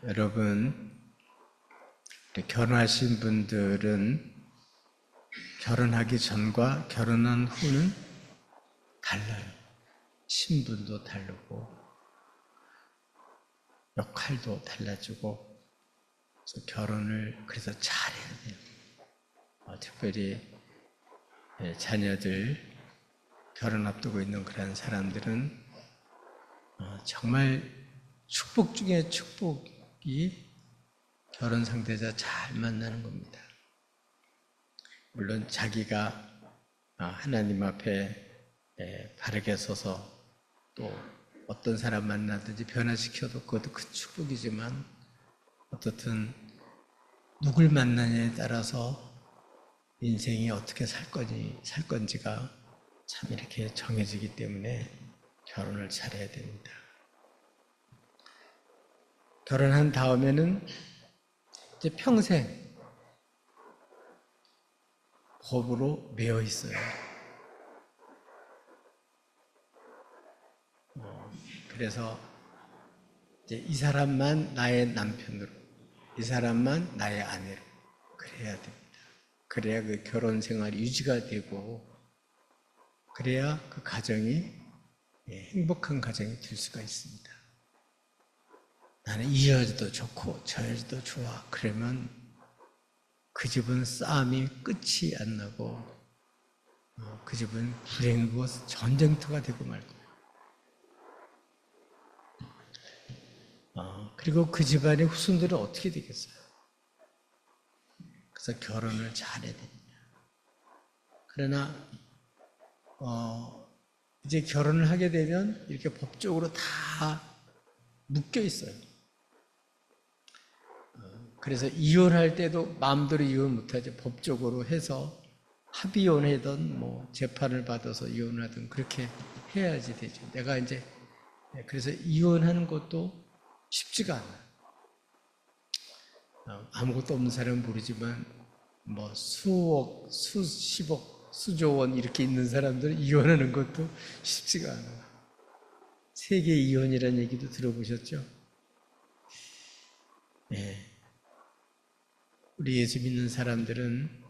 여러분, 결혼하신 분들은 결혼하기 전과 결혼한 후는 달라요. 신분도 다르고 역할도 달라지고, 그래서 결혼을 그래서 잘해야 돼요. 특별히 자녀들 결혼 앞두고 있는 그런 사람들은 정말 축복 중에 축복이 결혼 상대자 잘 만나는 겁니다. 물론 자기가 하나님 앞에 바르게 서서 또 어떤 사람 만나든지 변화시켜도 그것도 큰 축복이지만, 어떻든 누굴 만나냐에 따라서 인생이 어떻게 살 건지가 참 이렇게 정해지기 때문에 결혼을 잘해야 됩니다. 결혼한 다음에는 이제 평생 법으로 매여 있어요. 그래서 이제 이 사람만 나의 남편으로, 이 사람만 나의 아내로 그래야 됩니다. 그래야 그 결혼 생활이 유지가 되고, 그래야 그 가정이 행복한 가정이 될 수가 있습니다. 나는 이 여자도 좋고 저 여자도 좋아, 그러면 그 집은 싸움이 끝이 안 나고 그 집은 불행이고 전쟁터가 되고 말 거예요. 그리고 그 집안의 후손들은 어떻게 되겠어요? 그래서 결혼을 잘해야 됩니다. 그러나 이제 결혼을 하게 되면 이렇게 법적으로 다 묶여 있어요. 그래서 이혼할 때도 마음대로 이혼 못하죠. 법적으로 해서 합의혼하든 뭐 재판을 받아서 이혼하든 그렇게 해야지 되죠. 내가 이제 그래서 이혼하는 것도 쉽지가 않아요. 아무것도 없는 사람은 모르지만 뭐 수억, 수십억, 수조 원 이렇게 있는 사람들은 이혼하는 것도 쉽지가 않아요. 세계 이혼이라는 얘기도 들어보셨죠? 네. 우리 예수 믿는 사람들은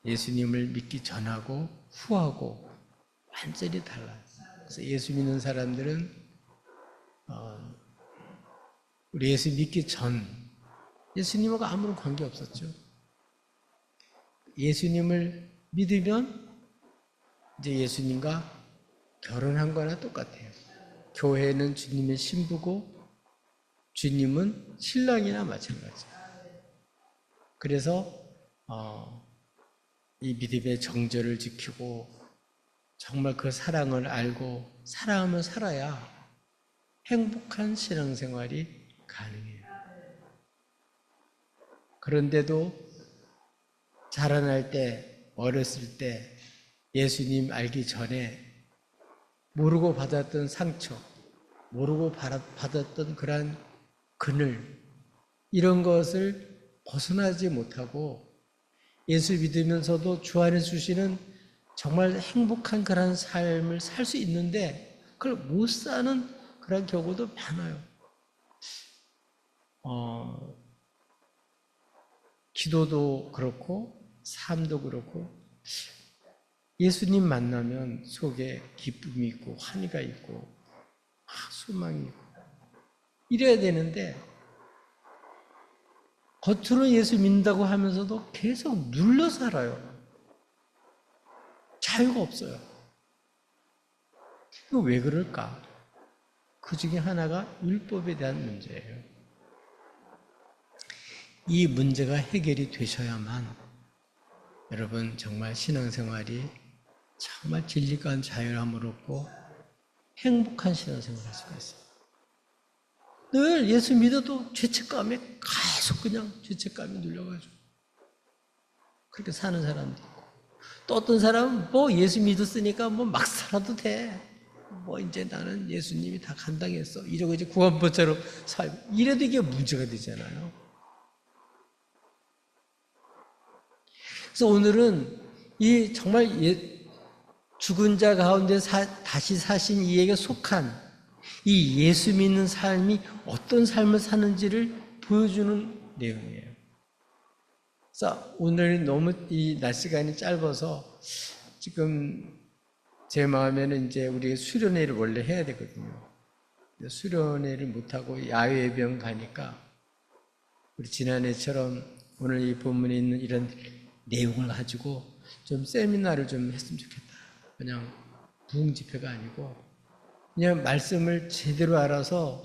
예수님을 믿기 전하고 후하고 완전히 달라요. 그래서 예수 믿는 사람들은 우리 예수 믿기 전 예수님하고 아무런 관계 없었죠. 예수님을 믿으면 이제 예수님과 결혼한 거나 똑같아요. 교회는 주님의 신부고 주님은 신랑이나 마찬가지예요. 그래서 이 믿음의 정절을 지키고 정말 그 사랑을 알고 사랑하며 살아야 행복한 신앙생활이 가능해요. 그런데도 자라날 때, 어렸을 때 예수님 알기 전에 모르고 받았던 상처, 모르고 받았던 그러한 그늘, 이런 것을 벗어나지 못하고 예수 믿으면서도 주 안에 주시는 정말 행복한 그런 삶을 살 수 있는데 그걸 못 사는 그런 경우도 많아요. 기도도 그렇고 삶도 그렇고 예수님 만나면 속에 기쁨이 있고 환희가 있고 소망이 있고 이래야 되는데 겉으로 예수 믿는다고 하면서도 계속 눌려 살아요. 자유가 없어요. 이거 왜 그럴까? 그 중에 하나가 율법에 대한 문제예요. 이 문제가 해결이 되셔야만 여러분 정말 신앙생활이 정말 진리간 자유함을 얻고 행복한 신앙생활을 할 수가 있어요. 늘 예수 믿어도 죄책감에 계속 그냥 죄책감이 눌려가지고 그렇게 사는 사람도 있고, 또 어떤 사람은 뭐 예수 믿었으니까 뭐 막 살아도 돼. 뭐 이제 나는 예수님이 다 감당했어. 이러고 이제 구원포처럼 살고 이래도 이게 문제가 되잖아요. 그래서 오늘은 이 정말 죽은 자 가운데 다시 사신 이에게 속한 이 예수 믿는 삶이 어떤 삶을 사는지를 보여주는 내용이에요. 그래서 오늘 너무 이 낮 시간이 짧아서 지금 제 마음에는 이제 우리 수련회를 원래 해야 되거든요. 수련회를 못하고 야외 예배원 가니까 우리 지난해처럼 오늘 이 본문에 있는 이런 내용을 가지고 좀 세미나를 좀 했으면 좋겠다. 그냥 부흥 집회가 아니고 그냥 말씀을 제대로 알아서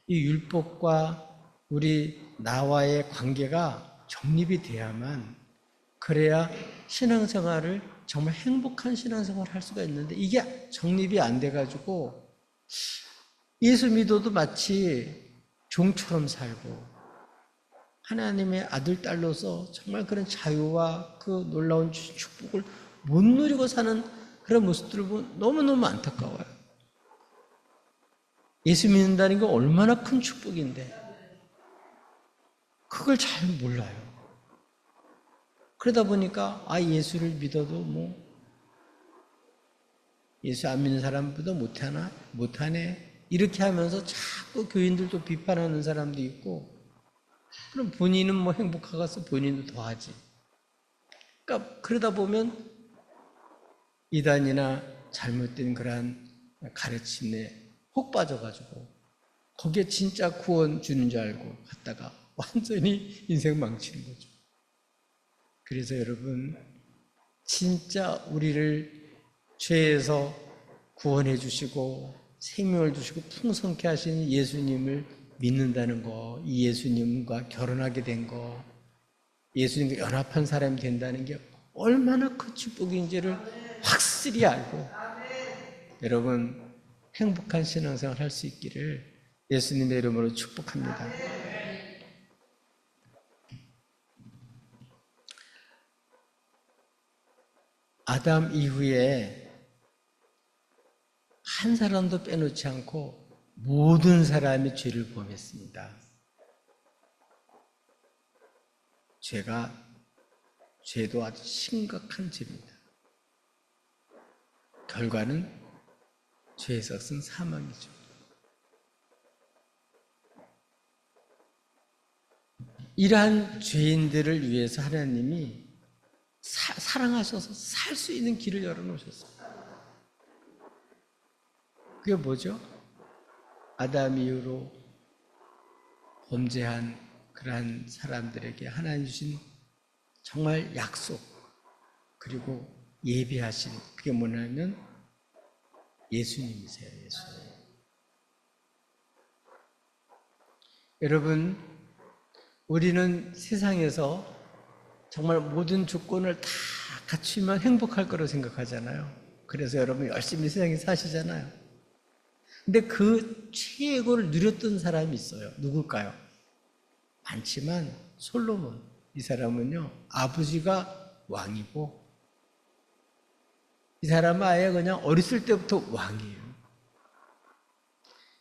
이 율법과 우리 나와의 관계가 정립이 돼야만, 그래야 신앙생활을 정말 행복한 신앙생활을 할 수가 있는데, 이게 정립이 안 돼가지고 예수 믿어도 마치 종처럼 살고 하나님의 아들, 딸로서 정말 그런 자유와 그 놀라운 축복을 못 누리고 사는 그런 모습들을 보면 너무너무 안타까워요. 예수 믿는다는 게 얼마나 큰 축복인데 그걸 잘 몰라요. 그러다 보니까 예수를 믿어도 뭐 예수 안 믿는 사람보다 못하네 이렇게 하면서 자꾸 교인들도 비판하는 사람도 있고, 그럼 본인은 뭐 행복하겠어? 본인도 더 하지. 그러니까 그러다 보면 이단이나 잘못된 그러한 가르침에 혹 빠져가지고 거기에 진짜 구원 주는 줄 알고 갔다가 완전히 인생 망치는 거죠. 그래서 여러분, 진짜 우리를 죄에서 구원해 주시고 생명을 주시고 풍성케 하시는 예수님을 믿는다는 거, 이 예수님과 결혼하게 된 거, 예수님과 연합한 사람이 된다는 게 얼마나 큰 축복인지를 확실히 알고 여러분 행복한 신앙생활 할 수 있기를 예수님의 이름으로 축복합니다. 아담 이후에 한 사람도 빼놓지 않고 모든 사람이 죄를 범했습니다. 죄도 아주 심각한 죄입니다. 결과는 죄의 삭은 사망이죠. 이러한 죄인들을 위해서 하나님이 사랑하셔서 살 수 있는 길을 열어놓으셨어요. 그게 뭐죠? 아담 이후로 범죄한 그러한 사람들에게 하나님 주신 정말 약속, 그리고 예비하신, 그게 뭐냐면 예수님이세요. 예수님. 여러분, 우리는 세상에서 정말 모든 조건을 다 갖추면 행복할 거라고 생각하잖아요. 그래서 여러분 열심히 세상에 사시잖아요. 근데 그 최고를 누렸던 사람이 있어요. 누굴까요? 많지만 솔로몬, 이 사람은요 아버지가 왕이고 이 사람은 아예 그냥 어렸을 때부터 왕이에요.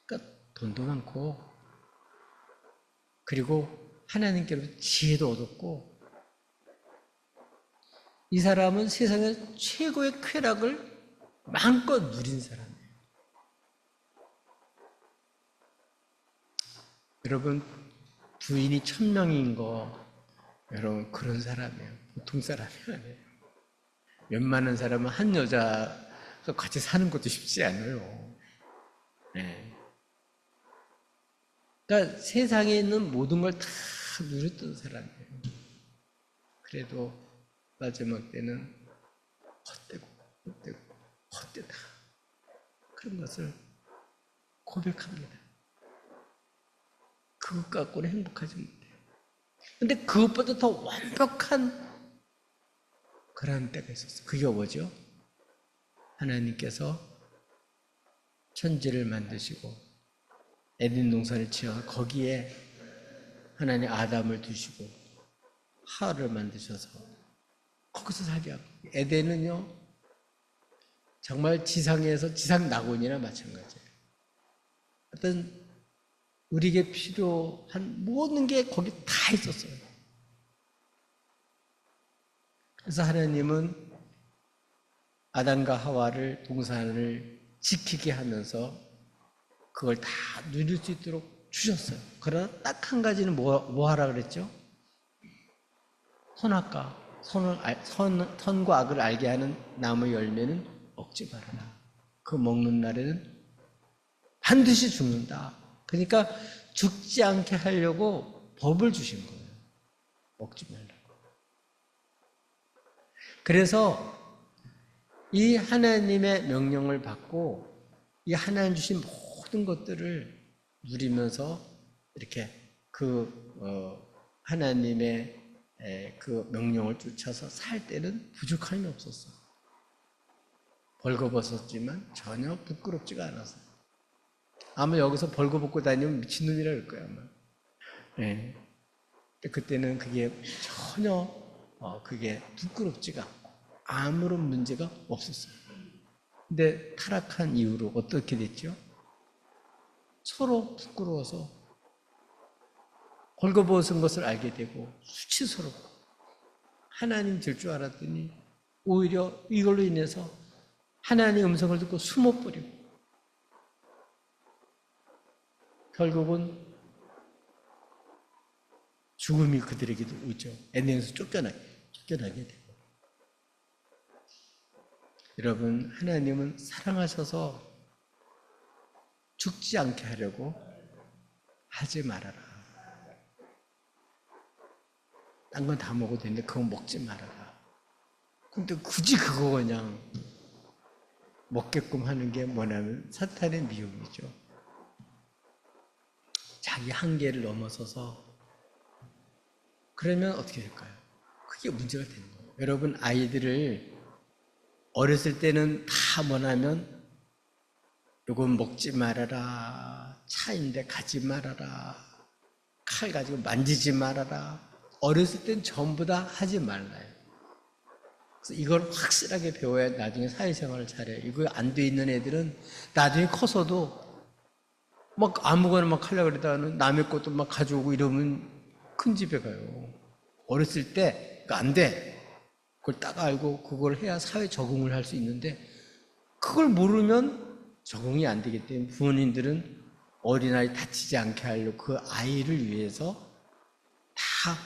그러니까 돈도 많고 그리고 하나님께로 지혜도 얻었고, 이 사람은 세상의 최고의 쾌락을 마음껏 누린 사람이에요. 여러분, 부인이 1000명인 거, 여러분 그런 사람이에요. 보통 사람이 아니에요. 웬만한 사람은 한 여자가 같이 사는 것도 쉽지 않아요. 네. 그러니까 세상에 있는 모든 걸 다 누렸던 사람이에요. 그래도 마지막 때는 헛되다 그런 것을 고백합니다. 그것 갖고는 행복하지 못해요. 근데 그것보다 더 완벽한 그런 때가 있었어요. 그게 뭐죠? 하나님께서 천지를 만드시고 에덴 동산을 지어서 거기에 하나님 아담을 두시고 하와를 만드셔서 거기서 살게 하고, 에덴은요 정말 지상에서 지상 낙원이나 마찬가지예요. 어떤 우리에게 필요한 모든 게 거기 다 있었어요. 그래서 하나님은 아담과 하와를 동산을 지키게 하면서 그걸 다 누릴 수 있도록 주셨어요. 그러나 딱 한 가지는 뭐 하라 그랬죠? 선과 악을 알게 하는 나무 열매는 먹지 말아라. 그 먹는 날에는 반드시 죽는다. 그러니까 죽지 않게 하려고 법을 주신 거예요. 먹지 말라고. 그래서 이 하나님의 명령을 받고 이 하나님 주신 모든 것들을 누리면서 이렇게 하나님의 그 명령을 쫓아서 살 때는 부족함이 없었어. 벌거벗었지만 전혀 부끄럽지가 않았어요. 아마 여기서 벌거벗고 다니면 미친놈이라 그럴 거야, 아마. 네. 그때는 그게 전혀 그게 부끄럽지가 않고 아무런 문제가 없었어요. 근데 타락한 이후로 어떻게 됐죠? 서로 부끄러워서 벌거벗은 것을 알게 되고 수치스럽고 하나님 될 줄 알았더니 오히려 이걸로 인해서 하나님의 음성을 듣고 숨어버리고 결국은 죽음이 그들에게도 오죠. 에덴에서 쫓겨나게 되고. 여러분, 하나님은 사랑하셔서 죽지 않게 하려고 하지 말아라. 딴 건 다 먹어도 되는데 그건 먹지 말아라. 근데 굳이 그거 그냥 먹게끔 하는 게 뭐냐면 사탄의 미움이죠. 자기 한계를 넘어서서 그러면 어떻게 될까요? 그게 문제가 되는 거예요. 여러분, 아이들을 어렸을 때는 다 뭐냐면 이건 먹지 말아라, 차인데 가지 말아라, 칼 가지고 만지지 말아라. 어렸을 땐 전부 다 하지 말라요. 그래서 이걸 확실하게 배워야 나중에 사회생활을 잘해요. 이거 안 돼 있는 애들은 나중에 커서도 막 아무거나 막 하려고 그러다가는 남의 것도 막 가져오고 이러면 큰 집에 가요. 어렸을 때 안 돼. 그걸 딱 알고 그걸 해야 사회 적응을 할 수 있는데 그걸 모르면 적응이 안 되기 때문에 부모님들은 어린아이 다치지 않게 하려고 그 아이를 위해서 다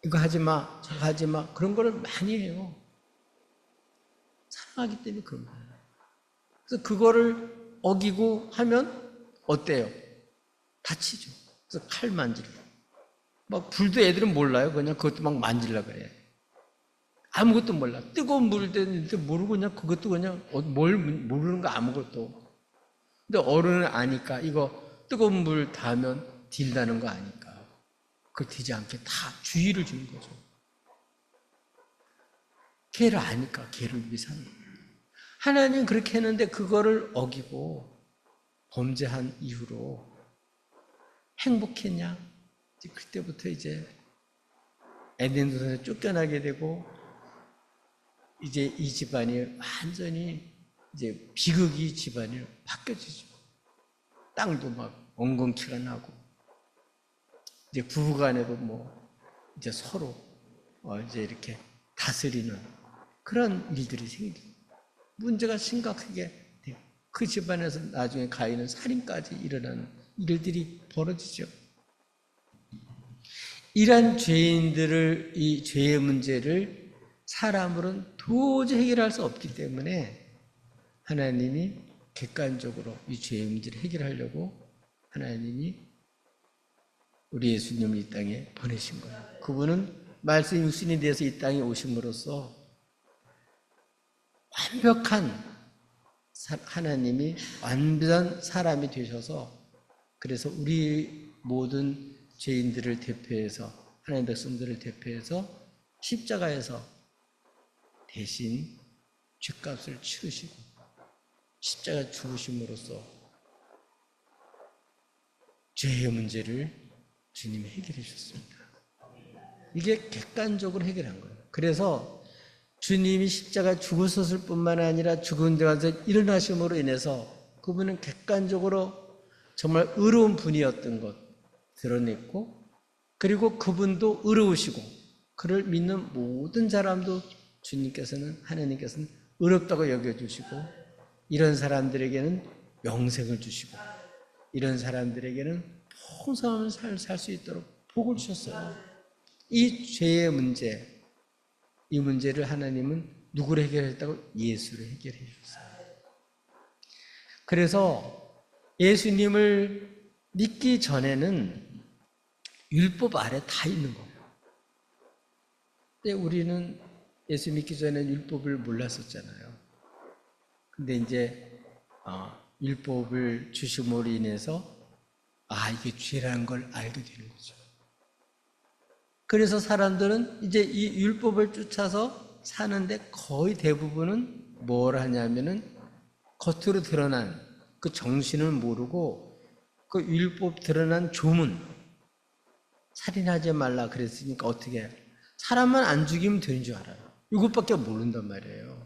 이거 하지 마, 저거 하지 마 그런 거를 많이 해요. 사랑하기 때문에 그런 거예요. 그래서 그거를 어기고 하면 어때요? 다치죠. 그래서 칼 만지고 막 불도 애들은 몰라요. 그냥 그것도 막 만지려고 그래요. 아무것도 몰라. 뜨거운 물을 때는데 모르고 그냥 그것도 그냥 뭘 모르는 거 아무것도. 근데 어른은 아니까 이거 뜨거운 물 닿으면 딘다는 거 아니까 그걸 튀지 않게 다 주의를 주는 거죠. 걔를 아니까 걔를 위해서 하는 거예요. 하나님은 그렇게 했는데 그거를 어기고 범죄한 이후로 행복했냐? 그때부터 이제 에덴 동산에 쫓겨나게 되고 이제 이 집안이 완전히 이제 비극이 집안이 바뀌어지죠. 땅도 막 엉겅퀴가 나고 이제 부부간에도 뭐 이제 서로 이제 이렇게 다스리는 그런 일들이 생기고 문제가 심각하게 돼요. 그 집안에서 나중에 가인은 살인까지 일어나는 일들이 벌어지죠. 이러한 죄인들을 이 죄의 문제를 사람으로는 도저히 해결할 수 없기 때문에 하나님이 객관적으로 이 죄의 문제를 해결하려고 하나님이 우리 예수님을 이 땅에 보내신 거예요. 그분은 말씀 육신이 되어서 이 땅에 오심으로써 완벽한 하나님이 완전한 사람이 되셔서 그래서 우리 모든 죄인들을 대표해서 하나님 백성들을 대표해서 십자가에서 대신 죄값을 치르시고 십자가 죽으심으로써 죄의 문제를 주님이 해결해 주셨습니다. 이게 객관적으로 해결한 거예요. 그래서 주님이 십자가 죽으셨을 뿐만 아니라 죽은 데 가서 일어나심으로 인해서 그분은 객관적으로 정말 의로운 분이었던 것 드러냈고 그리고 그분도 의로우시고 그를 믿는 모든 사람도 주님께서는 하나님께서는 의롭다고 여겨주시고 이런 사람들에게는 영생을 주시고 이런 사람들에게는 풍성한 삶을 살 수 있도록 복을 주셨어요. 이 죄의 문제, 이 문제를 하나님은 누구를 해결했다고? 예수를 해결해 주셨어요. 그래서 예수님을 믿기 전에는 율법 아래 다 있는 거예요. 근데 우리는 예수 믿기 전에는 율법을 몰랐었잖아요. 근데 이제 율법을 주심으로 인해서 이게 죄라는 걸 알게 되는 거죠. 그래서 사람들은 이제 이 율법을 쫓아서 사는데 거의 대부분은 뭘 하냐면은 겉으로 드러난 그 정신을 모르고 그 율법 드러난 조문, 살인하지 말라 그랬으니까 어떻게 해요? 사람만 안 죽이면 되는 줄 알아요. 이것밖에 모른단 말이에요.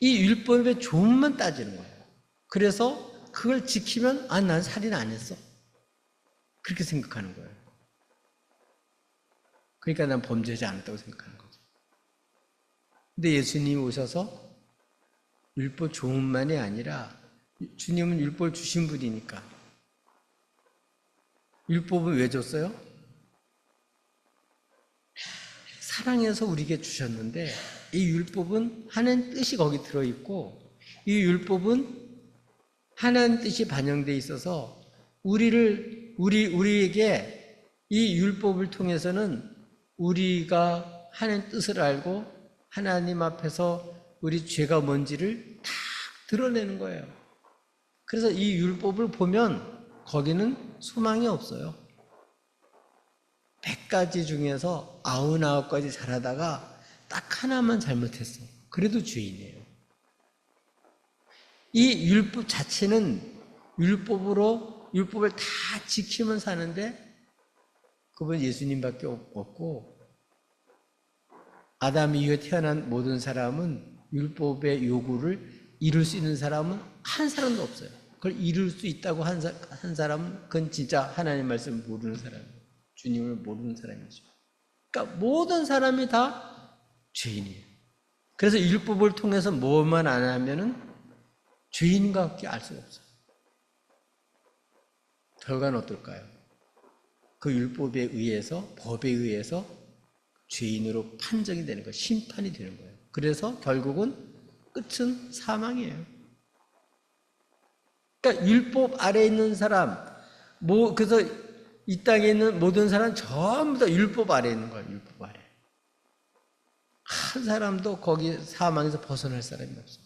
이 율법의 조문만 따지는 거예요. 그래서 그걸 지키면 난 살인 안 했어. 그렇게 생각하는 거예요. 그러니까 난 범죄하지 않았다고 생각하는 거죠. 근데 예수님이 오셔서 율법 조문만이 아니라 주님은 율법을 주신 분이니까 율법은 왜 줬어요? 사랑해서 우리에게 주셨는데 이 율법은 하나님 뜻이 거기 들어있고 이 율법은 하나님 뜻이 반영되어 있어서 우리에게 이 율법을 통해서는 우리가 하나님 뜻을 알고 하나님 앞에서 우리 죄가 뭔지를 다 드러내는 거예요. 그래서 이 율법을 보면 거기는 소망이 없어요. 100가지 중에서 99가지 잘하다가 딱 하나만 잘못했어. 그래도 죄인이에요. 이 율법 자체는 율법을 다 지키면 사는데 그분 예수님밖에 없고 아담 이후에 태어난 모든 사람은 율법의 요구를 이룰 수 있는 사람은 한 사람도 없어요. 그걸 이룰 수 있다고 한 사람은 그건 진짜 하나님 말씀을 모르는 사람이에요. 주님을 모르는 사람이죠. 그러니까 모든 사람이 다 죄인이에요. 그래서 율법을 통해서 뭐만 안 하면은 죄인인가밖에 알 수가 없어요. 결과는 어떨까요? 그 율법에 의해서, 법에 의해서 죄인으로 판정이 되는 거예요. 심판이 되는 거예요. 그래서 결국은 끝은 사망이에요. 그러니까 율법 아래에 있는 사람, 그래서 이 땅에 있는 모든 사람 전부 다 율법 아래에 있는 거예요. 율법 아래. 한 사람도 거기 사망에서 벗어날 사람이 없어요.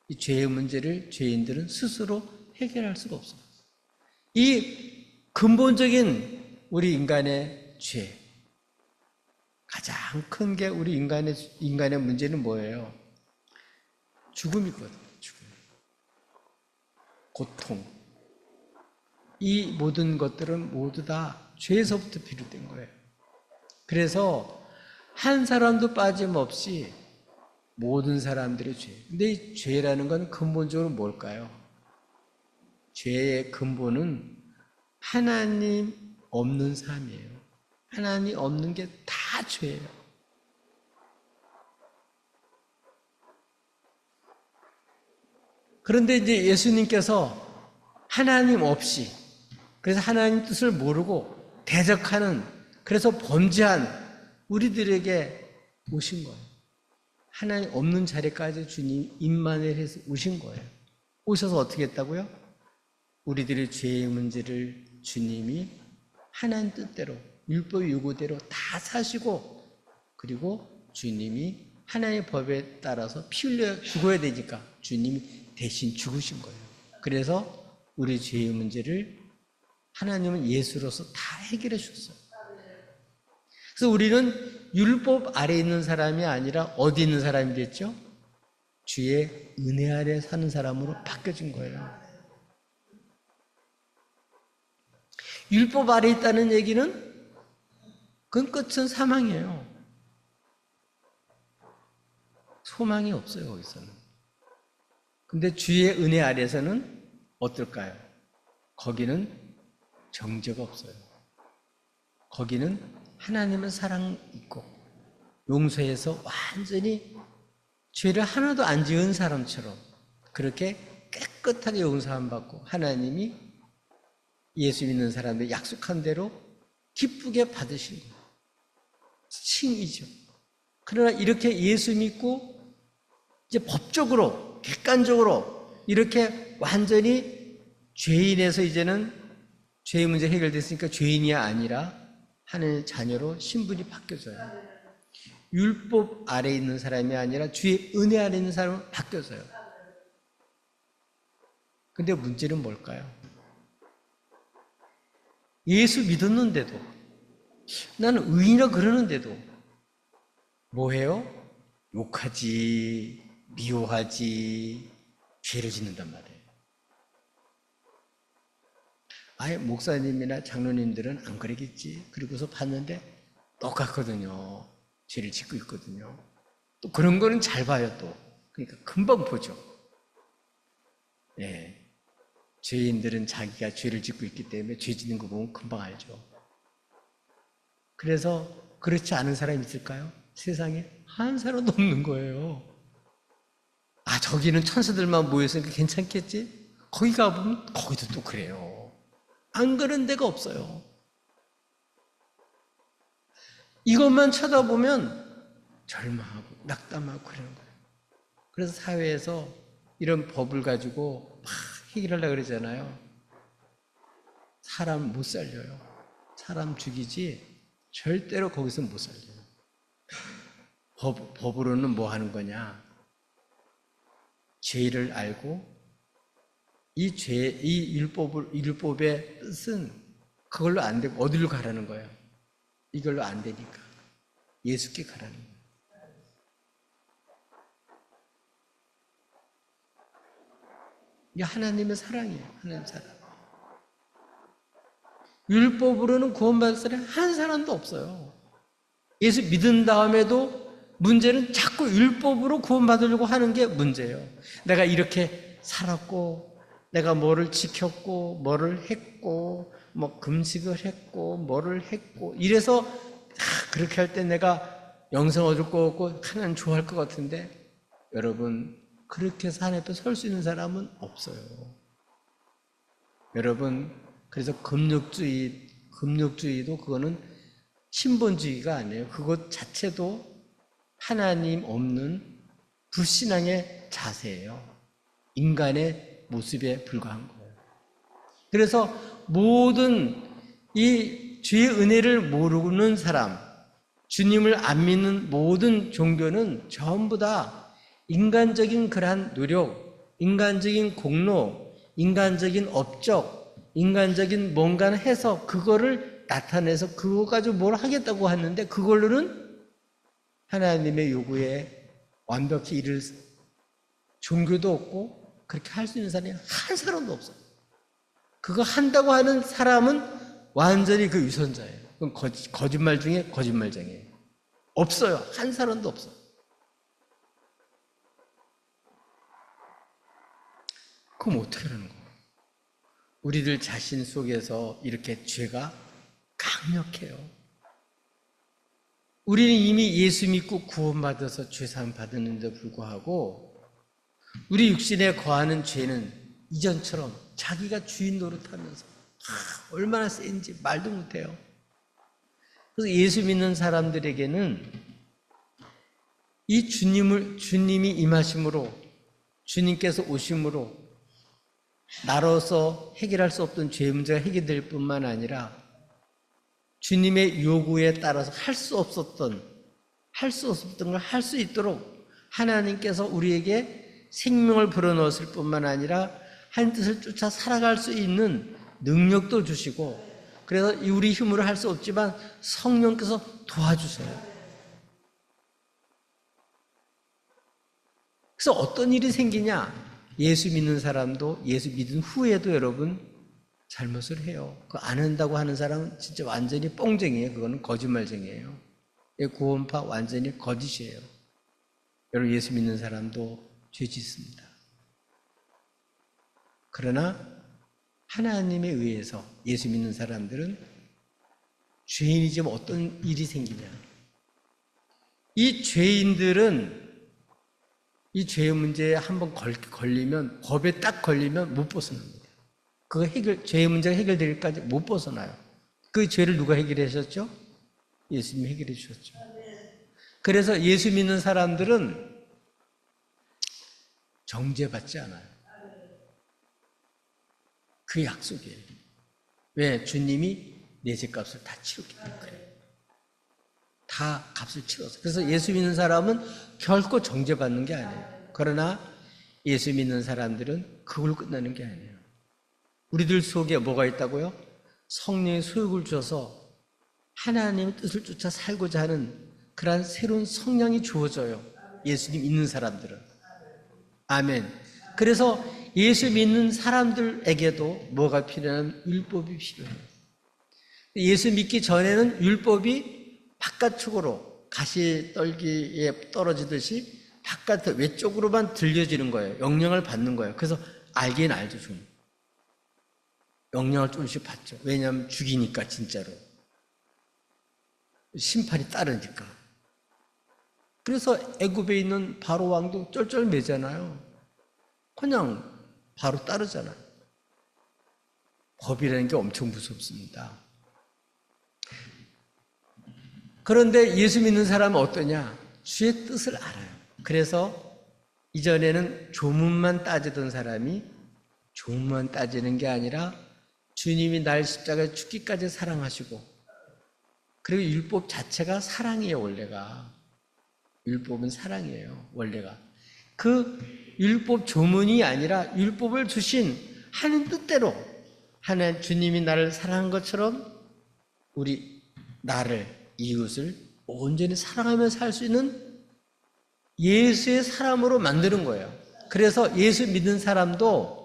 이 죄의 문제를 죄인들은 스스로 해결할 수가 없어요. 이 근본적인 우리 인간의 죄, 가장 큰 게 우리 인간의 문제는 뭐예요? 죽음이거든요. 죽음. 고통. 이 모든 것들은 모두 다 죄에서부터 비롯된 거예요. 그래서 한 사람도 빠짐없이 모든 사람들의 죄. 근데 이 죄라는 건 근본적으로 뭘까요? 죄의 근본은 하나님 없는 삶이에요. 하나님 없는 게 다 죄예요. 그런데 이제 예수님께서 하나님 없이, 그래서 하나님 뜻을 모르고 대적하는, 그래서 범죄한 우리들에게 오신 거예요. 하나님 없는 자리까지 주님 임마누엘에서 오신 거예요. 오셔서 어떻게 했다고요? 우리들의 죄의 문제를 주님이 하나님 뜻대로 율법 요구대로 다 사시고, 그리고 주님이 하나님의 법에 따라서 피 흘려 죽어야 되니까 주님이 대신 죽으신 거예요. 그래서 우리 죄의 문제를 하나님은 예수로서 다 해결해 주셨어요. 그래서 우리는 율법 아래에 있는 사람이 아니라 어디 있는 사람이 됐죠? 주의 은혜 아래 사는 사람으로 바뀌어진 거예요. 율법 아래에 있다는 얘기는 그건 끝은 사망이에요. 소망이 없어요, 거기서는. 근데 주의 은혜 아래서는 어떨까요? 거기는 정죄가 없어요. 거기는 하나님의 사랑 있고 용서해서 완전히 죄를 하나도 안 지은 사람처럼 그렇게 깨끗하게 용서함 받고 하나님이 예수 믿는 사람들 약속한 대로 기쁘게 받으신 거예요. 칭이죠. 그러나 이렇게 예수 믿고 이제 법적으로 객관적으로 이렇게 완전히 죄인에서 이제는 죄의 문제 해결됐으니까 죄인이 아니라 하나님의 자녀로 신분이 바뀌어져요. 율법 아래에 있는 사람이 아니라 주의 은혜 아래에 있는 사람은 바뀌어져요. 근데 문제는 뭘까요? 예수 믿었는데도, 나는 의인이라 그러는데도 뭐해요? 욕하지, 미워하지, 죄를 짓는단 말이에요. 아예 목사님이나 장로님들은 안 그러겠지. 그리고서 봤는데 똑같거든요. 죄를 짓고 있거든요. 또 그런 거는 잘 봐요, 또. 그러니까 금방 보죠. 예. 죄인들은 자기가 죄를 짓고 있기 때문에 죄 짓는 거 보면 금방 알죠. 그래서 그렇지 않은 사람이 있을까요? 세상에 한 사람도 없는 거예요. 아, 저기는 천사들만 모였으니까 괜찮겠지? 거기 가보면 거기도 또 그래요. 안 그런 데가 없어요. 이것만 쳐다보면 절망하고 낙담하고 그러는 거예요. 그래서 사회에서 이런 법을 가지고 막 해결하려고 그러잖아요. 사람 못 살려요. 사람 죽이지 절대로 거기서 못 살려요. 법으로는 뭐 하는 거냐? 죄를 알고 이 율법의 뜻은 그걸로 안 되고 어디로 가라는 거예요? 이걸로 안 되니까 예수께 가라는 거예요. 이게 하나님의 사랑이에요. 하나님의 사랑. 율법으로는 구원받을 사람이 한 사람도 없어요. 예수 믿은 다음에도 문제는 자꾸 율법으로 구원받으려고 하는 게 문제예요. 내가 이렇게 살았고, 내가 뭐를 지켰고, 뭐를 했고, 뭐 금식을 했고, 뭐를 했고, 이래서 그렇게 할 때 내가 영생 얻을 것 같고 하나님 좋아할 것 같은데, 여러분 그렇게 해서 하나님 앞에 설 수 있는 사람은 없어요. 여러분, 그래서 금욕주의도 그거는 신본주의가 아니에요. 그것 자체도 하나님 없는 불신앙의 자세예요. 인간의 모습에 불과한 거예요. 그래서 모든 이 주의 은혜를 모르는 사람, 주님을 안 믿는 모든 종교는 전부 다 인간적인 그러한 노력, 인간적인 공로, 인간적인 업적, 인간적인 뭔가를 해서 그거를 나타내서 그거 가지고 뭘 하겠다고 하는데 그걸로는 하나님의 요구에 완벽히 이를 종교도 없고 그렇게 할 수 있는 사람이 한 사람도 없어요. 그거 한다고 하는 사람은 완전히 그 유선자예요. 그건 거짓말 중에 거짓말쟁이에요. 없어요. 한 사람도 없어요. 그럼 어떻게 하는 거예요? 우리들 자신 속에서 이렇게 죄가 강력해요. 우리는 이미 예수 믿고 구원받아서 죄사함 받았는데 불구하고 우리 육신에 거하는 죄는 이전처럼 자기가 주인 노릇하면서 얼마나 센지 말도 못해요. 그래서 예수 믿는 사람들에게는 이 주님이 임하심으로, 주님께서 오심으로 나로서 해결할 수 없던 죄 문제가 해결될 뿐만 아니라 주님의 요구에 따라서 할 수 없었던 걸 할 수 있도록 하나님께서 우리에게 생명을 불어넣었을 뿐만 아니라 한 뜻을 쫓아 살아갈 수 있는 능력도 주시고, 그래서 우리 힘으로 할 수 없지만 성령께서 도와주세요. 그래서 어떤 일이 생기냐? 예수 믿는 사람도 예수 믿은 후에도 여러분 잘못을 해요. 그거 안 한다고 하는 사람은 진짜 완전히 뽕쟁이에요. 그거는 거짓말쟁이에요. 구원파 완전히 거짓이에요. 여러분 예수 믿는 사람도 죄 짓습니다. 그러나 하나님에 의해서 예수 믿는 사람들은 죄인이지만 어떤 일이 생기냐? 이 죄인들은 이 죄의 문제에 한번 걸리면, 법에 딱 걸리면 못 벗어납니다. 죄의 문제가 해결되기까지 못 벗어나요. 그 죄를 누가 해결하셨죠? 예수님이 해결해 주셨죠. 그래서 예수 믿는 사람들은 정죄받지 않아요. 그 약속이에요. 왜? 주님이 내 죄값을 다 치렀기 때문에 그래요. 다 값을 치렀어요. 그래서 예수 믿는 사람은 결코 정죄받는 게 아니에요. 그러나 예수 믿는 사람들은 그걸로 끝나는 게 아니에요. 우리들 속에 뭐가 있다고요? 성령의 소욕을 주어서 하나님의 뜻을 쫓아 살고자 하는 그러한 새로운 성향이 주어져요. 예수님 믿는 사람들은. 아멘. 그래서 예수 믿는 사람들에게도 뭐가 필요하냐면 율법이 필요해요. 예수 믿기 전에는 율법이 바깥쪽으로 가시떨기에 떨어지듯이 바깥 외쪽으로만 들려지는 거예요. 영향을 받는 거예요. 그래서 알긴 알죠, 좀. 영향을 조금씩 받죠. 왜냐하면 죽이니까, 진짜로. 심판이 따르니까. 그래서 애굽에 있는 바로 왕도 쩔쩔매잖아요. 그냥 바로 따르잖아요. 법이라는 게 엄청 무섭습니다. 그런데 예수 믿는 사람은 어떠냐? 주의 뜻을 알아요. 그래서 이전에는 조문만 따지던 사람이 조문만 따지는 게 아니라 주님이 날 십자가에 죽기까지 사랑하시고, 그리고 율법 자체가 사랑이에요, 원래가. 율법은 사랑이에요, 원래가. 그 율법 조문이 아니라 율법을 주신 하나님 뜻대로, 하나님 주님이 나를 사랑한 것처럼 나를, 이웃을 온전히 사랑하며 살 수 있는 예수의 사람으로 만드는 거예요. 그래서 예수 믿는 사람도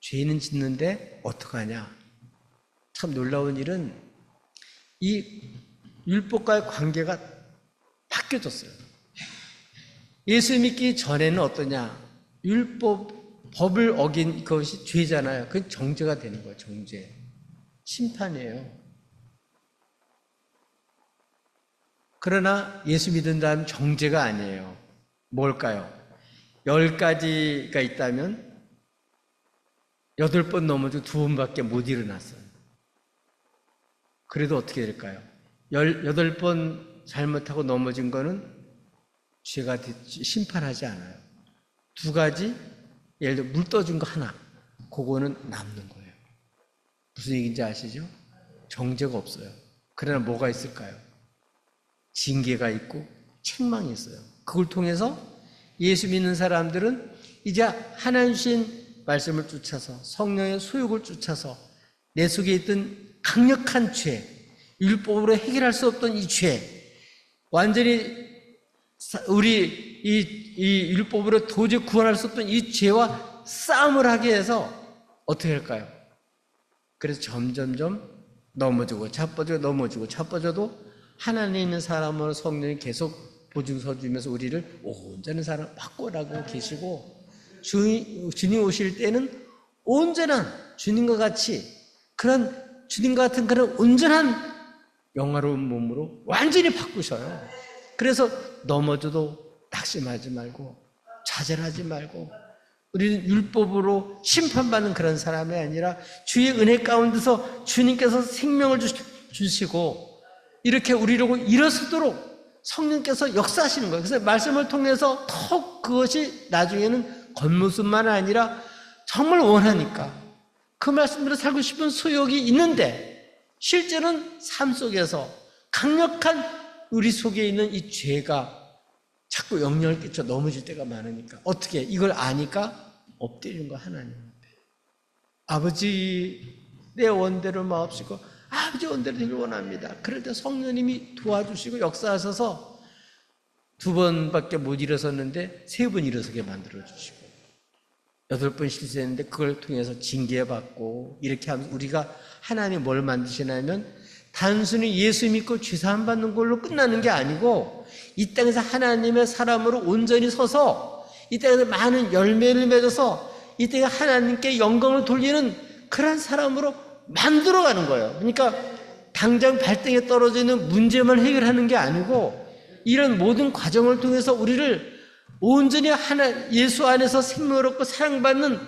죄는 짓는데 어떡하냐? 참 놀라운 일은 이 율법과의 관계가 바뀌어졌어요. 예수 믿기 전에는 어떠냐? 법을 어긴 것이 죄잖아요. 그게 정죄가 되는 거예요, 정죄. 심판이에요. 그러나 예수 믿은 다음 정죄가 아니에요. 뭘까요? 10가지가 있다면 8번 넘어지고 2번밖에 못 일어났어요. 그래도 어떻게 될까요? 18번 잘못하고 넘어진 거는 죄가 심판하지 않아요. 2가지, 예를 들어 물 떠준 거 하나, 그거는 남는 거예요. 무슨 얘기인지 아시죠? 정죄가 없어요. 그러나 뭐가 있을까요? 징계가 있고 책망이 있어요. 그걸 통해서 예수 믿는 사람들은 이제 하나님 주신 말씀을 쫓아서, 성령의 소욕을 쫓아서 내 속에 있던 강력한 죄, 율법으로 해결할 수 없던 이 죄, 완전히 우리 이 율법으로 도저히 구원할 수 없던 이 죄와 싸움을 하게 해서 어떻게 할까요? 그래서 점점점 넘어지고 자빠져도 하나님 있는 사람으로 성령이 계속 보증서 주면서 우리를 온전한 사람 바꾸라고 계시고, 주님 오실 때는 온전한 주님과 같이 그런 주님과 같은 그런 온전한 영화로운 몸으로 완전히 바꾸셔요. 그래서 넘어져도 낙심하지 말고 좌절하지 말고, 우리는 율법으로 심판받는 그런 사람이 아니라 주의 은혜 가운데서 주님께서 생명을 주시고 이렇게 우리를 일어서도록 성령께서 역사하시는 거예요. 그래서 말씀을 통해서 더욱 그것이 나중에는 겉모습만 아니라 정말 원하니까 그 말씀대로 살고 싶은 소욕이 있는데, 실제는 삶 속에서 강력한 우리 속에 있는 이 죄가 자꾸 영향을 끼쳐 넘어질 때가 많으니까 어떻게 이걸 아니까 엎드리는 거, 하나님 앞에. 아버지, 내 원대로 마옵시고 아버지 원대로 되길 원합니다. 그럴 때 성령님이 도와주시고 역사하셔서 2번밖에 못 일어섰는데 3번 일어서게 만들어주시고, 8번 실수했는데 그걸 통해서 징계받고, 이렇게 하면서 우리가 하나님이 뭘 만드시냐면 단순히 예수 믿고 죄사함 받는 걸로 끝나는 게 아니고, 이 땅에서 하나님의 사람으로 온전히 서서 이 땅에서 많은 열매를 맺어서 이 땅에 하나님께 영광을 돌리는 그런 사람으로 만들어가는 거예요. 그러니까 당장 발등에 떨어져 있는 문제만 해결하는 게 아니고, 이런 모든 과정을 통해서 우리를 온전히 예수 안에서 생명을 얻고 사랑받는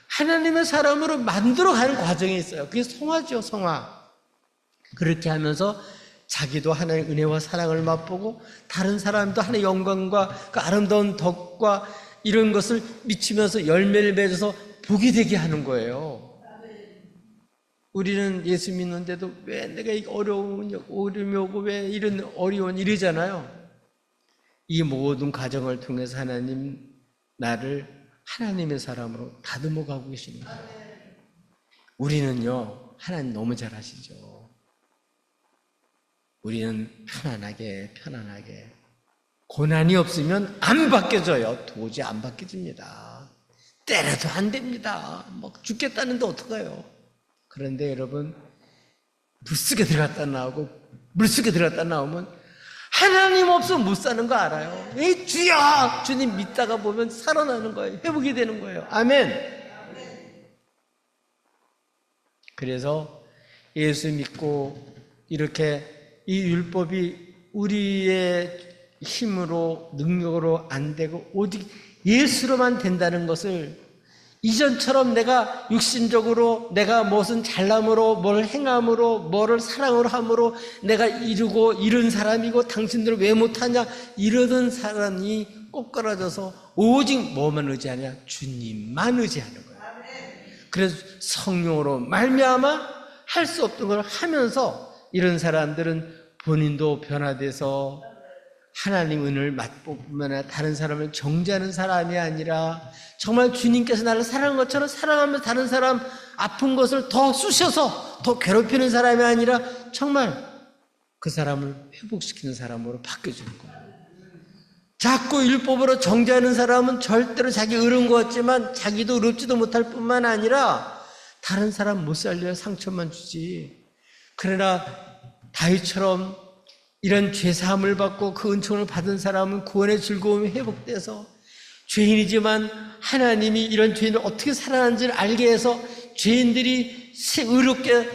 하나님의 사람으로 만들어가는 과정이 있어요. 그게 성화죠, 성화. 그렇게 하면서 자기도 하나님의 은혜와 사랑을 맛보고 다른 사람도 하나님의 영광과 그 아름다운 덕과 이런 것을 미치면서 열매를 맺어서 복이 되게 하는 거예요. 우리는 예수 믿는데도 왜 내가 이 어려움이 오고 왜 이런 어려운 이러잖아요. 이 모든 과정을 통해서 하나님 나를 하나님의 사람으로 다듬어 가고 계시는 거예요. 우리는요, 하나님 너무 잘 아시죠. 우리는 편안하게 고난이 없으면 안 바뀌어져요. 도저히 안 바뀌어집니다. 때려도 안 됩니다. 막 죽겠다는데 어떡해요. 그런데 여러분, 물속에 들어갔다 나오고 물속에 들어갔다 나오면 하나님 없으면 못 사는 거 알아요. 이 주여! 주님 믿다가 보면 살아나는 거예요. 회복이 되는 거예요. 아멘. 그래서 예수 믿고 이렇게 이 율법이 우리의 힘으로 능력으로 안 되고 오직 예수로만 된다는 것을 이전처럼 내가 육신적으로 내가 무슨 잘남으로 뭘 행함으로 뭐를 사랑으로 함으로 내가 이룬 사람이고 당신들은 왜 못하냐 이러던 사람이 꼬꾸라져서 오직 뭐만 의지하냐 주님만 의지하는 거예요. 그래서 성령으로 말미암아 할 수 없던 걸 하면서 이런 사람들은 본인도 변화돼서 하나님 은혜를 맛보면 다른 사람을 정죄하는 사람이 아니라 정말 주님께서 나를 사랑한 것처럼 사랑하며 다른 사람 아픈 것을 더 쑤셔서 더 괴롭히는 사람이 아니라 정말 그 사람을 회복시키는 사람으로 바뀌어주는 거예요. 자꾸 율법으로 정죄하는 사람은 절대로 자기 의로운 것 같지만 자기도 의롭지도 못할 뿐만 아니라 다른 사람 못 살려야 상처만 주지. 그러나 다윗처럼 이런 죄사함을 받고 그 은총을 받은 사람은 구원의 즐거움이 회복돼서 죄인이지만 하나님이 이런 죄인을 어떻게 살아가는지를 알게 해서 죄인들이 의롭게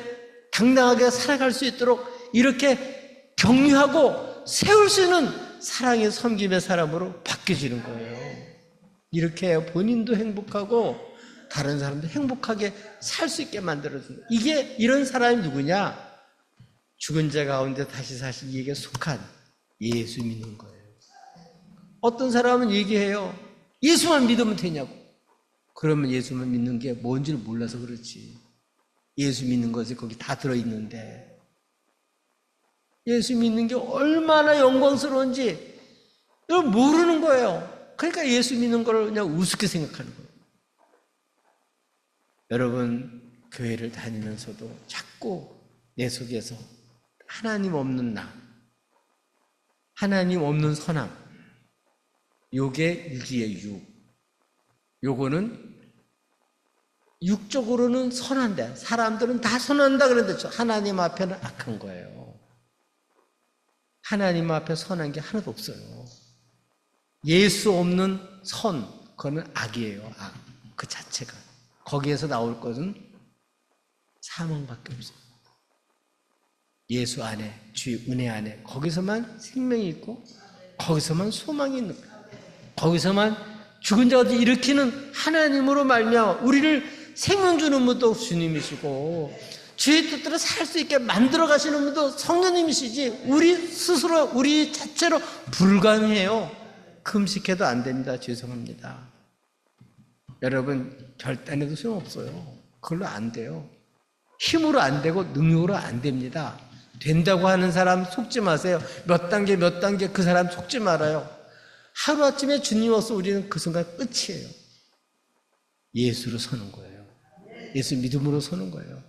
당당하게 살아갈 수 있도록 이렇게 격려하고 세울 수 있는 사랑의 섬김의 사람으로 바뀌어지는 거예요. 이렇게 본인도 행복하고 다른 사람도 행복하게 살 수 있게 만들어준다. 이게 이런 사람이 누구냐? 죽은 자 가운데 다시 사실 이에게 속한 예수 믿는 거예요. 어떤 사람은 얘기해요. 예수만 믿으면 되냐고. 그러면 예수만 믿는 게 뭔지를 몰라서 그렇지. 예수 믿는 것이 거기 다 들어있는데 예수 믿는 게 얼마나 영광스러운지 이걸 모르는 거예요. 그러니까 예수 믿는 걸 그냥 우습게 생각하는 거예요. 여러분 교회를 다니면서도 자꾸 내 속에서 하나님 없는 나, 하나님 없는 선함, 요게 육이의 육. 요거는 육적으로는 선한데 사람들은 다 선한다 그러는데 하나님 앞에는 악한 거예요. 하나님 앞에 선한 게 하나도 없어요. 예수 없는 선, 그거는 악이에요. 악, 그 자체가. 거기에서 나올 것은 사망밖에 없어요. 예수 안에, 주의 은혜 안에 거기서만 생명이 있고 거기서만 소망이 있는 거예요. 거기서만 죽은 자를 일으키는 하나님으로 말미암아 우리를 생명 주는 분도 주님이시고 주의 뜻대로 살 수 있게 만들어 가시는 분도 성령님이시지 우리 스스로 우리 자체로 불가능해요. 금식해도 안 됩니다. 죄송합니다. 여러분 결단해도 소용없어요. 그걸로 안 돼요. 힘으로 안 되고 능력으로 안 됩니다. 된다고 하는 사람 속지 마세요. 몇 단계 그 사람 속지 말아요. 하루아침에 주님 없어 우리는 그 순간 끝이에요. 예수로 서는 거예요. 예수 믿음으로 서는 거예요.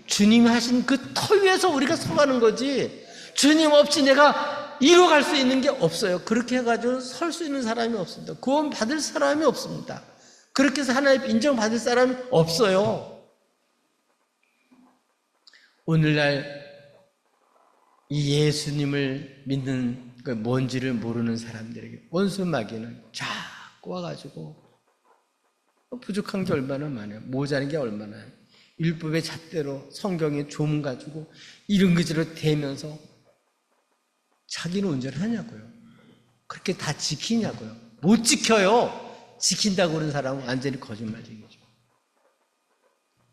주님이 하신 그 터 위에서 우리가 서가는 거지 주님 없이 내가 이뤄갈 수 있는 게 없어요. 그렇게 해가지고 설 수 있는 사람이 없습니다. 구원 받을 사람이 없습니다. 그렇게 해서 하나님 인정받을 사람이 없어요. 오늘날 이 예수님을 믿는 그 뭔지를 모르는 사람들에게 원수 마귀는 자꾸 와가지고 부족한 게 얼마나 많아요. 모자란 게 얼마나 율법의 잣대로 성경의 조문 가지고 이런 것들을 대면서 자기는 운전을 하냐고요. 그렇게 다 지키냐고요. 못 지켜요. 지킨다고 그러는 사람은 완전히 거짓말쟁이죠.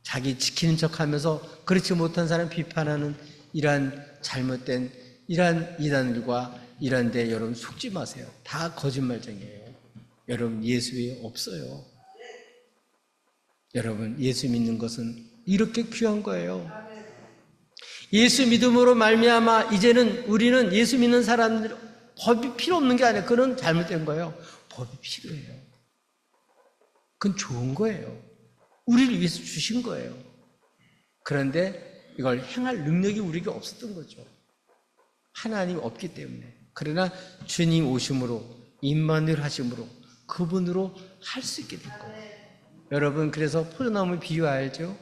자기 지키는 척하면서 그렇지 못한 사람 비판하는 이러한 잘못된 이러한 이단들과 이러한 데 여러분 속지 마세요. 다 거짓말쟁이에요. 여러분 예수 위에 없어요. 여러분 예수 믿는 것은 이렇게 귀한 거예요. 예수 믿음으로 말미암아 이제는 우리는 예수 믿는 사람들 법이 필요 없는 게 아니에요. 그건 잘못된 거예요. 법이 필요해요. 그건 좋은 거예요. 우리를 위해서 주신 거예요. 그런데 이걸 행할 능력이 우리에게 없었던 거죠. 하나님이 없기 때문에. 그러나 주님 오심으로 임마누엘 하심으로 그분으로 할 수 있게 된 거예요. 여러분 그래서 포도나무 비유 알죠?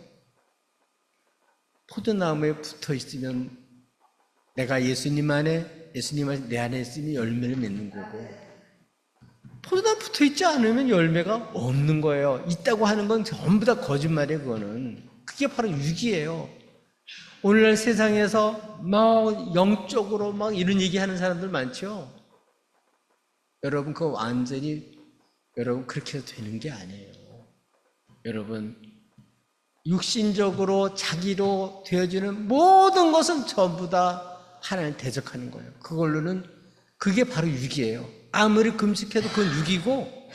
포도나무에 붙어 있으면 내가 예수님 안에 내 안에 있으면 열매를 맺는 거고 포도나무 붙어 있지 않으면 열매가 없는 거예요. 있다고 하는 건 전부 다 거짓말이에요. 그거는 그게 바로 유기예요. 오늘날 세상에서 막 영적으로 막 이런 얘기하는 사람들 많죠. 여러분 그거 완전히 여러분 그렇게 해서 되는 게 아니에요. 여러분 육신적으로 자기로 되어지는 모든 것은 전부 다 하나님 대적하는 거예요. 그걸로는 그게 바로 육이에요. 아무리 금식해도 그건 육이고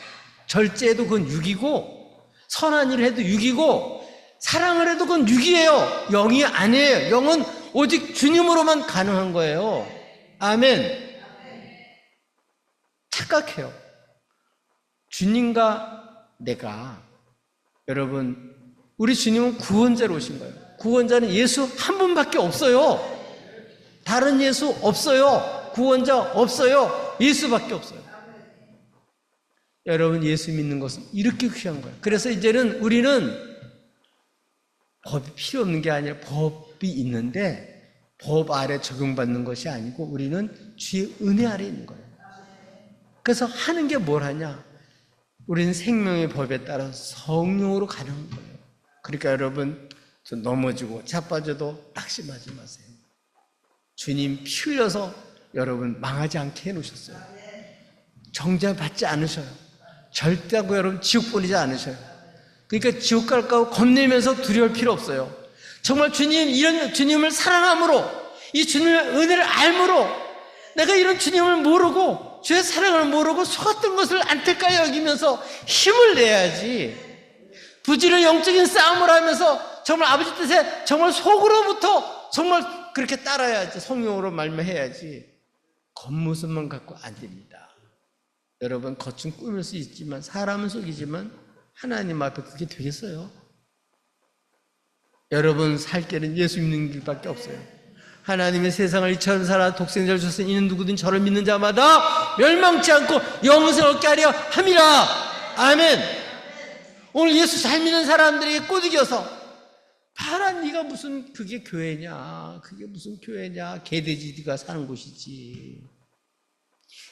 절제해도 그건 육이고 선한 일을 해도 육이고 사랑을 해도 그건 육이에요. 영이 아니에요. 영은 오직 주님으로만 가능한 거예요. 아멘. 착각해요. 주님과 내가 여러분 우리 주님은 구원자로 오신 거예요. 구원자는 예수 한 분밖에 없어요. 다른 예수 없어요. 구원자 없어요. 예수밖에 없어요. 여러분 예수 믿는 것은 이렇게 귀한 거예요. 그래서 이제는 우리는 법이 필요 없는 게 아니라 법이 있는데 법 아래 적용받는 것이 아니고 우리는 주의 은혜 아래 있는 거예요. 그래서 하는 게 뭘 하냐? 우리는 생명의 법에 따라 성령으로 가는 거예요. 그러니까 여러분 넘어지고 자빠져도 낙심하지 마세요. 주님 피 흘려서 여러분 망하지 않게 해놓으셨어요. 정죄받지 않으셔요. 절대하고 여러분 지옥 보내지 않으셔요. 그러니까 지옥 갈까 겁내면서 두려울 필요 없어요. 정말 이런 주님을 사랑함으로 이 주님의 은혜를 알므로 내가 이런 주님을 모르고 주의 사랑을 모르고 속았던 것을 안타까이 여기면서 힘을 내야지. 부지런 영적인 싸움을 하면서 정말 아버지 뜻에 정말 속으로부터 정말 그렇게 따라야지. 성령으로 말미해야지. 겉모습만 갖고 안 됩니다. 여러분 겉은 꾸밀 수 있지만 사람은 속이지만 하나님 앞에 그게 되겠어요? 여러분 살 길은 예수 믿는 길밖에 없어요. 하나님의 세상을 이처럼 살아 독생자를 주셨으니 이는 누구든 저를 믿는 자마다 멸망치 않고 영생을 얻게 하려 함이라. 아멘. 오늘 예수 잘 믿는 사람들이 꼬드겨서 봐라 네가 무슨 그게 교회냐, 그게 무슨 교회냐, 개돼지 네가 사는 곳이지.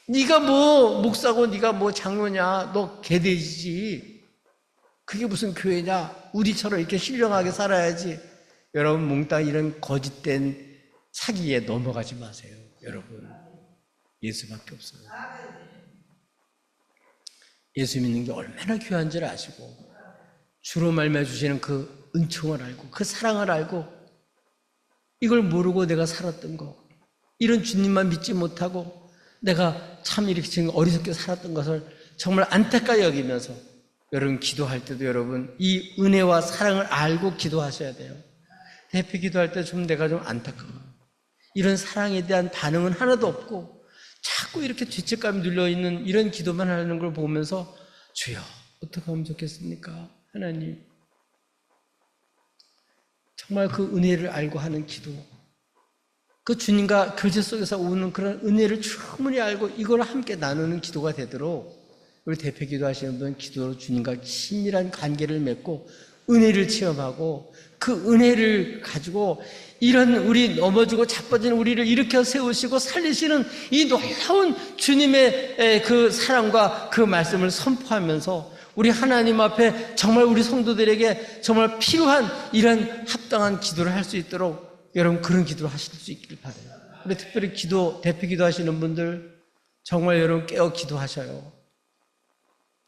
네가 뭐 목사고 네가 뭐 장로냐, 너 개돼지지. 그게 무슨 교회냐, 우리처럼 이렇게 신령하게 살아야지. 여러분 몽땅 이런 거짓된 사기에 넘어가지 마세요. 여러분 예수밖에 없어요. 예수 믿는 게 얼마나 귀한 줄 아시고 주로 말미암아 주시는 그 은총을 알고 그 사랑을 알고 이걸 모르고 내가 살았던 거, 이런 주님만 믿지 못하고 내가 참 이렇게 지금 어리석게 살았던 것을 정말 안타까이 여기면서 여러분 기도할 때도 여러분 이 은혜와 사랑을 알고 기도하셔야 돼요. 대표 기도할 때 좀 내가 좀 안타까워요. 이런 사랑에 대한 반응은 하나도 없고 자꾸 이렇게 죄책감이 눌려있는 이런 기도만 하는 걸 보면서 주여 어떻게 하면 좋겠습니까? 하나님 정말 그 은혜를 알고 하는 기도, 그 주님과 교제 속에서 오는 그런 은혜를 충분히 알고 이걸 함께 나누는 기도가 되도록 우리 대표 기도하시는 분 기도로 주님과 친밀한 관계를 맺고 은혜를 체험하고 그 은혜를 가지고 이런 우리 넘어지고 자빠지는 우리를 일으켜 세우시고 살리시는 이 놀라운 주님의 그 사랑과 그 말씀을 선포하면서 우리 하나님 앞에 정말 우리 성도들에게 정말 필요한 이런 합당한 기도를 할 수 있도록 여러분 그런 기도를 하실 수 있길 바라요. 우리 특별히 대표 기도하시는 분들 정말 여러분 깨어 기도하셔요.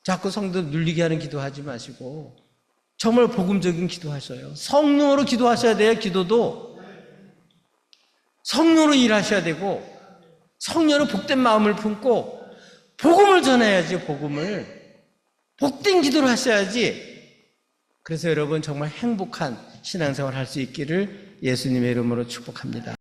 자꾸 성도 눌리게 하는 기도하지 마시고 정말 복음적인 기도하셔요. 성령으로 기도하셔야 돼요. 기도도 성령으로 일하셔야 되고 성령으로 복된 마음을 품고 복음을 전해야지. 복음을 복된 기도를 하셔야지. 그래서 여러분 정말 행복한 신앙생활 할 수 있기를 예수님의 이름으로 축복합니다.